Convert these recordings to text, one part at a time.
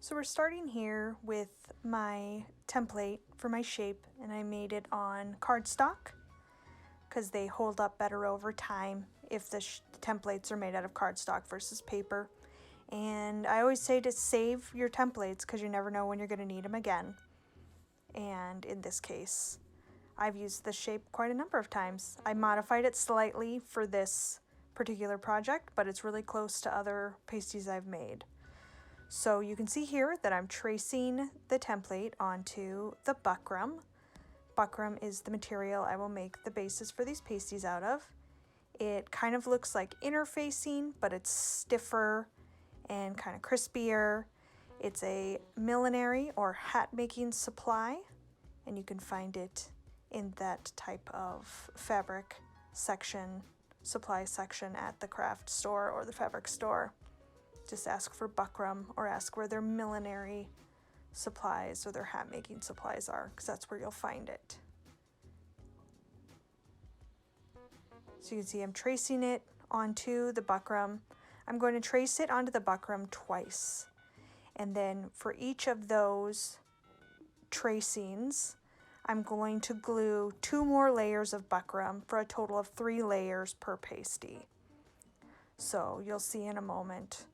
So we're starting here with my template for my shape, and I made it on cardstock because they hold up better over time if the templates are made out of cardstock versus paper. And I always say to save your templates because you never know when you're going to need them again. And in this case, I've used this shape quite a number of times. I modified it slightly for this particular project, but it's really close to other pasties I've made. So you can see here that I'm tracing the template onto the buckram. Buckram is the material I will make the basis for these pasties out of. It kind of looks like interfacing, but it's stiffer and kind of crispier. It's a millinery or hat making supply, and you can find it in that type of fabric section, supply section at the craft store or the fabric store. Just ask for buckram or ask where their millinery supplies or their hat making supplies are, because that's where you'll find it. So you can see I'm tracing it onto the buckram. I'm going to trace it onto the buckram twice. And then for each of those tracings, I'm going to glue 2 more layers of buckram for a total of 3 layers per pasty. So you'll see in a moment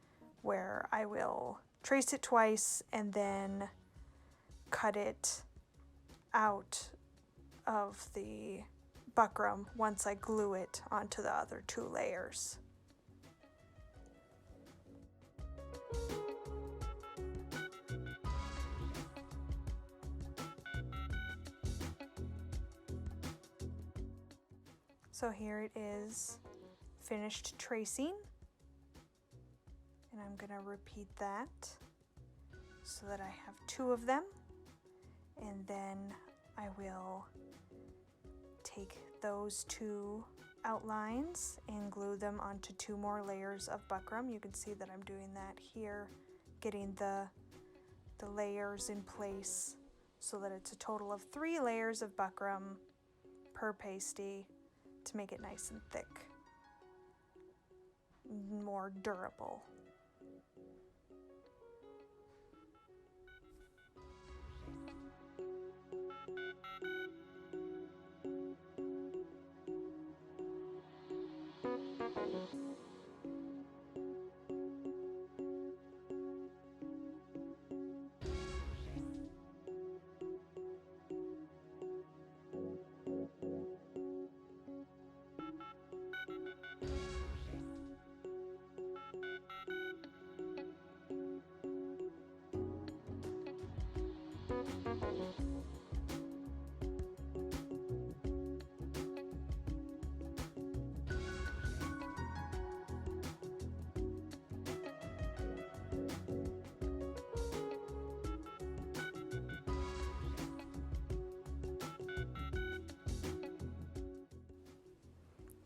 where I will trace it twice and then cut it out of the buckram once I glue it onto the other 2 layers. So here it is, finished tracing. And I'm going to repeat that so that I have 2 of them. And then I will take those 2 outlines and glue them onto 2 more layers of buckram. You can see that I'm doing that here, getting the layers in place so that it's a total of 3 layers of buckram per pasty to make it nice and thick, more durable.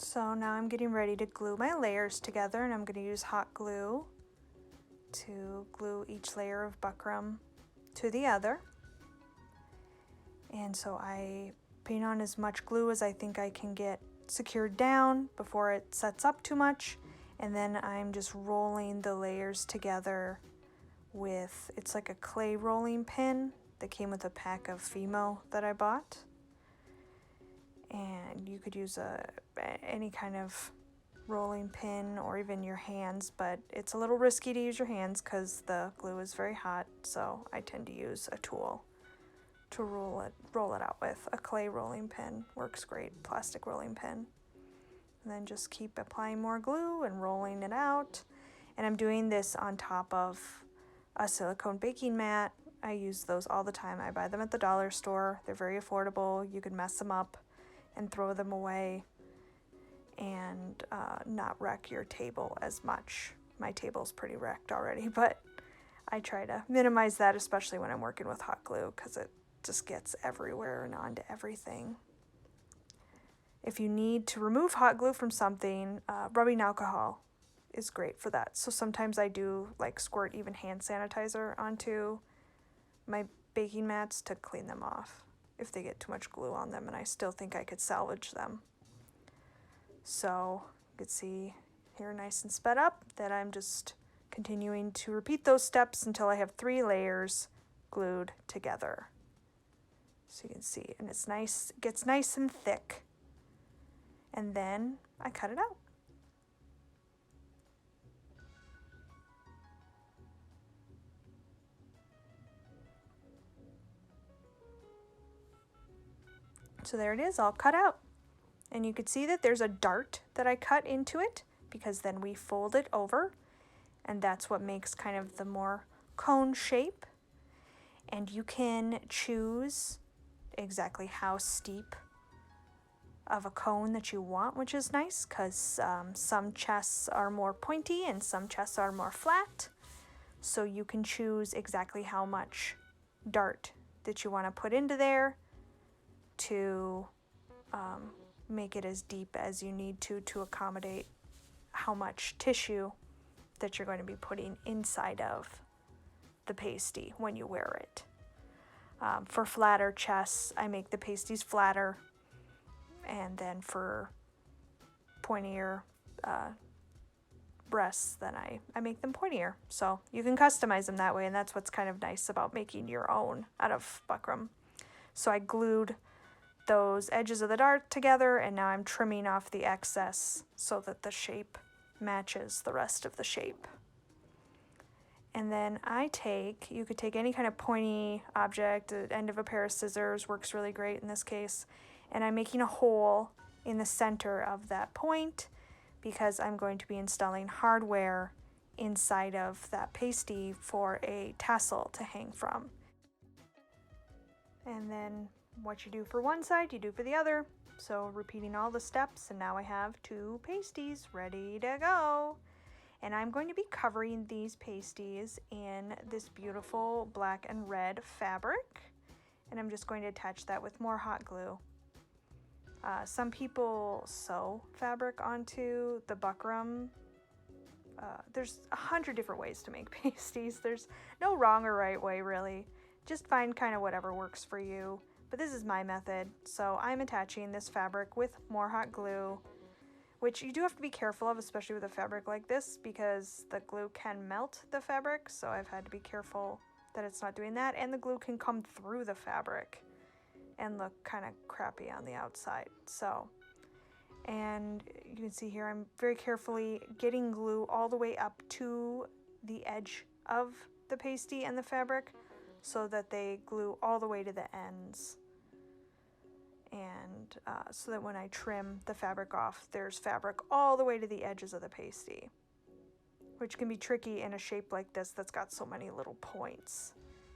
So now I'm getting ready to glue my layers together, and I'm going to use hot glue to glue each layer of buckram to the other. And so I paint on as much glue as I think I can get secured down before it sets up too much. And then I'm just rolling the layers together with, it's like a clay rolling pin that came with a pack of Fimo that I bought. And you could use any kind of rolling pin or even your hands, but it's a little risky to use your hands because the glue is very hot, so I tend to use a tool to roll it out with. A clay rolling pin works great, plastic rolling pin. And then just keep applying more glue and rolling it out. And I'm doing this on top of a silicone baking mat. I use those all the time. I buy them at the dollar store. They're very affordable. You can mess them up and throw them away and not wreck your table as much. My table's pretty wrecked already, but I try to minimize that, especially when I'm working with hot glue, because it just gets everywhere and onto everything. If you need to remove hot glue from something, rubbing alcohol is great for that. So sometimes I do like squirt even hand sanitizer onto my baking mats to clean them off if they get too much glue on them, and I still think I could salvage them. So you can see here nice and sped up that I'm just continuing to repeat those steps until I have 3 layers glued together. So you can see, and it's nice, it gets nice and thick. And then I cut it out. So there it is, all cut out. And you can see that there's a dart that I cut into it, because then we fold it over, and that's what makes kind of the more cone shape. And you can choose exactly how steep of a cone that you want, which is nice, because some chests are more pointy and some chests are more flat. So you can choose exactly how much dart that you want to put into there to make it as deep as you need to accommodate how much tissue that you're going to be putting inside of the pasty when you wear it. For flatter chests, I make the pasties flatter, and then for pointier breasts, then I make them pointier. So you can customize them that way, and that's what's kind of nice about making your own out of buckram. So I glued those edges of the dart together, and now I'm trimming off the excess so that the shape matches the rest of the shape. And then you could take any kind of pointy object, the end of a pair of scissors works really great in this case, and I'm making a hole in the center of that point because I'm going to be installing hardware inside of that pasty for a tassel to hang from. And then what you do for one side, you do for the other. So repeating all the steps, and now I have 2 pasties ready to go. And I'm going to be covering these pasties in this beautiful black and red fabric. And I'm just going to attach that with more hot glue. Some people sew fabric onto the buckram. There's 100 different ways to make pasties. There's no wrong or right way, really. Just find kind of whatever works for you. But this is my method, so I'm attaching this fabric with more hot glue, which you do have to be careful of, especially with a fabric like this, because the glue can melt the fabric, so I've had to be careful that it's not doing that, and the glue can come through the fabric and look kind of crappy on the outside. So, and you can see here I'm very carefully getting glue all the way up to the edge of the pasty and the fabric, so that they glue all the way to the ends, and so that when I trim the fabric off, there's fabric all the way to the edges of the pasty, which can be tricky in a shape like this that's got so many little points.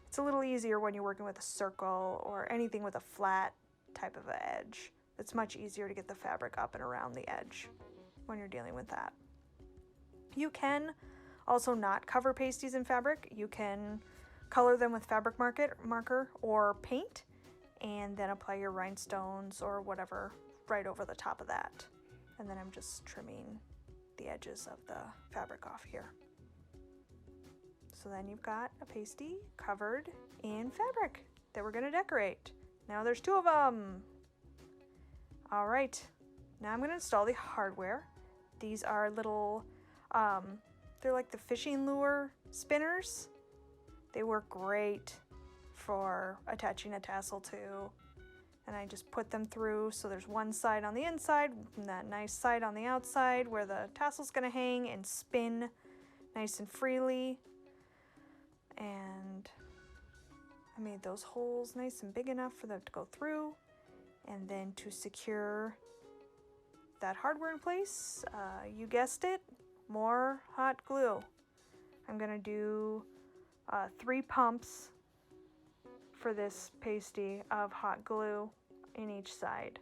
It's a little easier when you're working with a circle or anything with a flat type of an edge. It's much easier to get the fabric up and around the edge when you're dealing with that. You can also not cover pasties in fabric. You can color them with fabric marker or paint, and then apply your rhinestones or whatever right over the top of that. And then I'm just trimming the edges of the fabric off here. So then you've got a pasty covered in fabric that we're going to decorate. Now there's 2 of them. All right, now I'm going to install the hardware. These are little, they're like the fishing lure spinners. They work great for attaching a tassel to, and I just put them through, so there's one side on the inside and that nice side on the outside where the tassel's gonna hang and spin nice and freely. And I made those holes nice and big enough for them to go through, and then to secure that hardware in place, you guessed it, more hot glue. I'm gonna do 3 pumps for this pasty of hot glue in each side.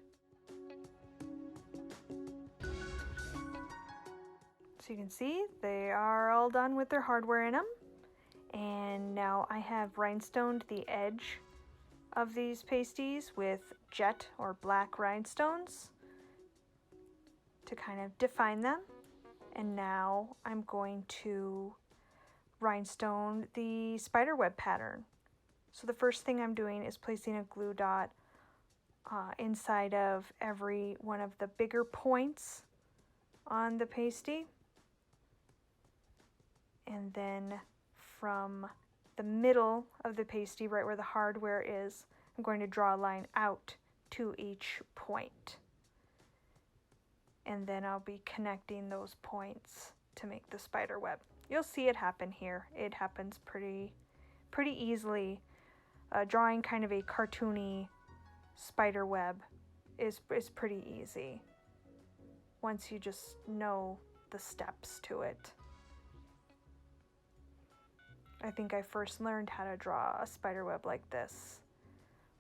So you can see they are all done with their hardware in them, and now I have rhinestoned the edge of these pasties with jet or black rhinestones to kind of define them. And now I'm going to rhinestone the spiderweb pattern. So the first thing I'm doing is placing a glue dot inside of every one of the bigger points on the pasty. And then from the middle of the pasty, right where the hardware is, I'm going to draw a line out to each point. And then I'll be connecting those points to make the spider web. You'll see it happen here. It happens pretty easily. Drawing kind of a cartoony spider web is pretty easy once you just know the steps to it. I think I first learned how to draw a spider web like this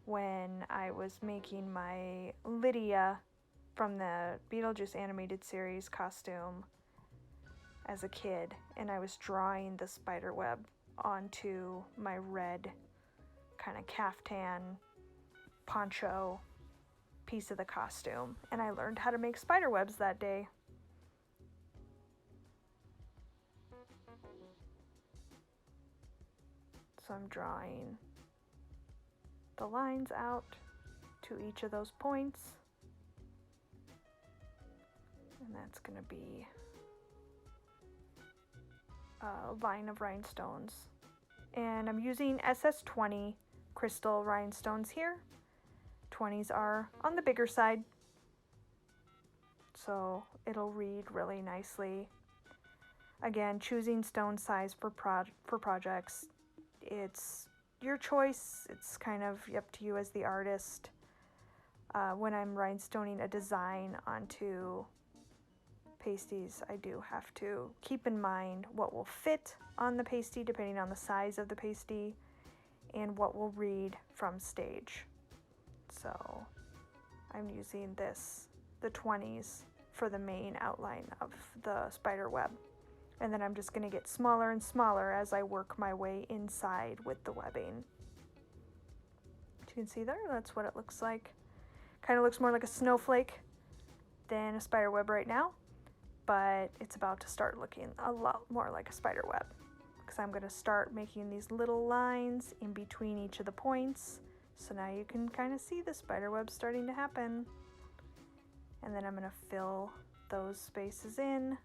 when I was making my Lydia from the Beetlejuice animated series costume as a kid, and I was drawing the spider web onto my red kind of caftan poncho piece of the costume, and I learned how to make spider webs that day. So I'm drawing the lines out to each of those points, and that's going to be a line of rhinestones. And I'm using SS20 crystal rhinestones here. 20s are on the bigger side, so it'll read really nicely. Again, choosing stone size for projects, it's your choice. It's kind of up to you as the artist. When I'm rhinestoning a design onto pasties, I do have to keep in mind what will fit on the pasty depending on the size of the pasty and what will read from stage. So I'm using the 20s for the main outline of the spider web. And then I'm just going to get smaller and smaller as I work my way inside with the webbing. You can see there, that's what it looks like. Kind of looks more like a snowflake than a spider web right now, but it's about to start looking a lot more like a spider web, because I'm going to start making these little lines in between each of the points. So now you can kind of see the spider web starting to happen. And then I'm going to fill those spaces in,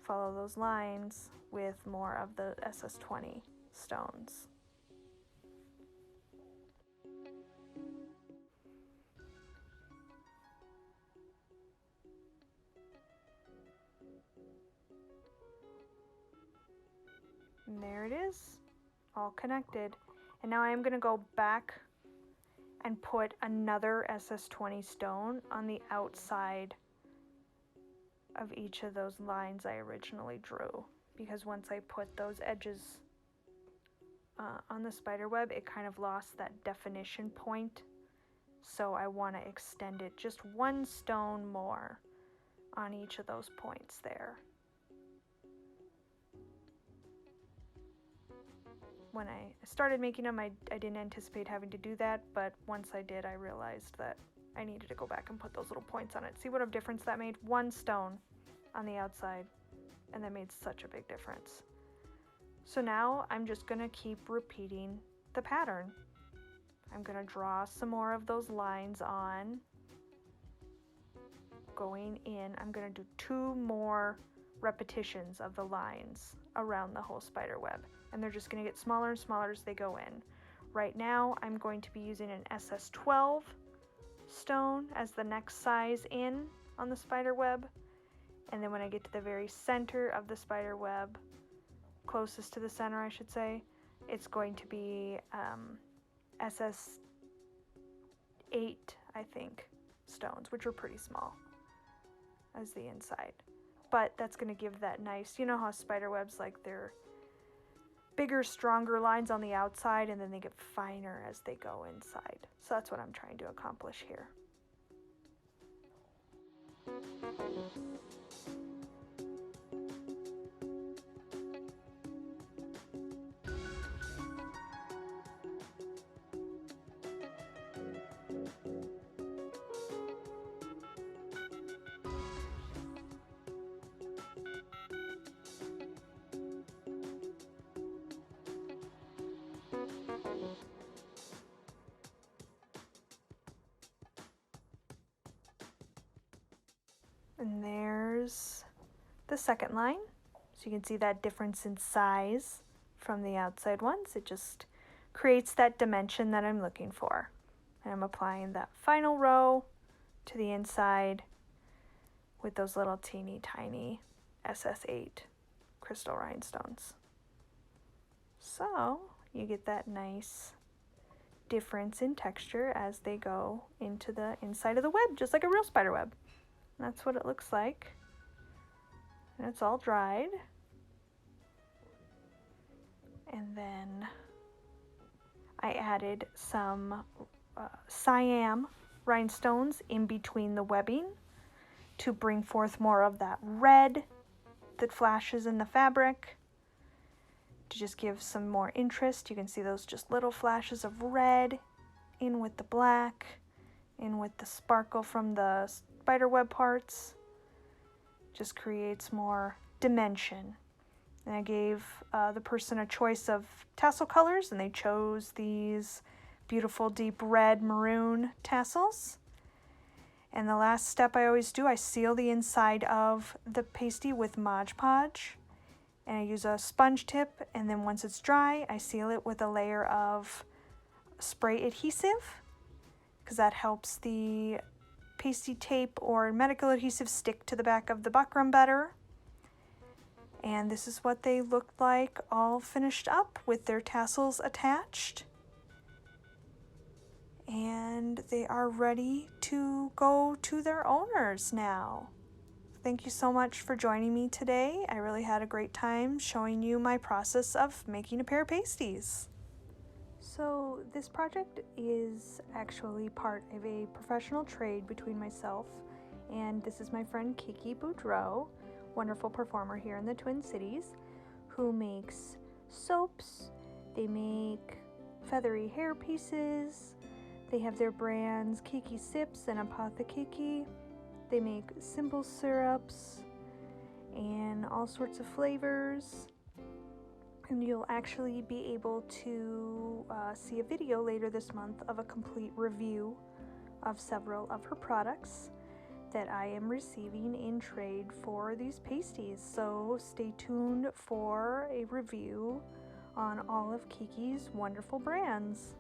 follow those lines with more of the SS20 stones. And there it is, all connected. And now I'm going to go back and put another SS20 stone on the outside of each of those lines I originally drew, because once I put those edges on the spider web, it kind of lost that definition point. So I want to extend it just one stone more on each of those points there. When I started making them, I didn't anticipate having to do that, but once I did, I realized that I needed to go back and put those little points on it. See what a difference that made? One stone on the outside, and that made such a big difference. So now I'm just going to keep repeating the pattern. I'm going to draw some more of those lines on. Going in, I'm going to do 2 more repetitions of the lines around the whole spider web, and they're just going to get smaller and smaller as they go in. Right now I'm going to be using an SS12 stone as the next size in on the spider web, and then when I get to the very center of the spider web, closest to the center I should say, it's going to be SS8 I think stones, which are pretty small as the inside. But that's going to give that nice, you know how spider webs, like, they're bigger, stronger lines on the outside, and then they get finer as they go inside. So that's what I'm trying to accomplish here. And there's the second line. So So you can see that difference in size from the outside ones. It just creates that dimension that I'm looking for. And I'm applying that final row to the inside with those little teeny tiny SS8 crystal rhinestones. So you get that nice difference in texture as they go into the inside of the web, just like a real spider web. And that's what it looks like. And it's all dried. And then I added some cyan rhinestones in between the webbing to bring forth more of that red that flashes in the fabric, to just give some more interest. You can see those just little flashes of red in with the black, in with the sparkle from the spider web parts. Just creates more dimension. And I gave the person a choice of tassel colors, and they chose these beautiful deep red maroon tassels. And the last step I always do, I seal the inside of the pasty with Mod Podge. And I use a sponge tip, and then once it's dry, I seal it with a layer of spray adhesive, because that helps the pasty tape or medical adhesive stick to the back of the buckram better. And this is what they looked like all finished up with their tassels attached. And they are ready to go to their owners now. Thank you so much for joining me today. I really had a great time showing you my process of making a pair of pasties. So this project is actually part of a professional trade between myself and this is my friend Keke Boudreaux, wonderful performer here in the Twin Cities, who makes soaps. They make feathery hair pieces. They have their brands Keke Sips and Apothekeke. They make simple syrups and all sorts of flavors. And you'll actually be able to see a video later this month of a complete review of several of her products that I am receiving in trade for these pasties. So stay tuned for a review on all of Keke's wonderful brands.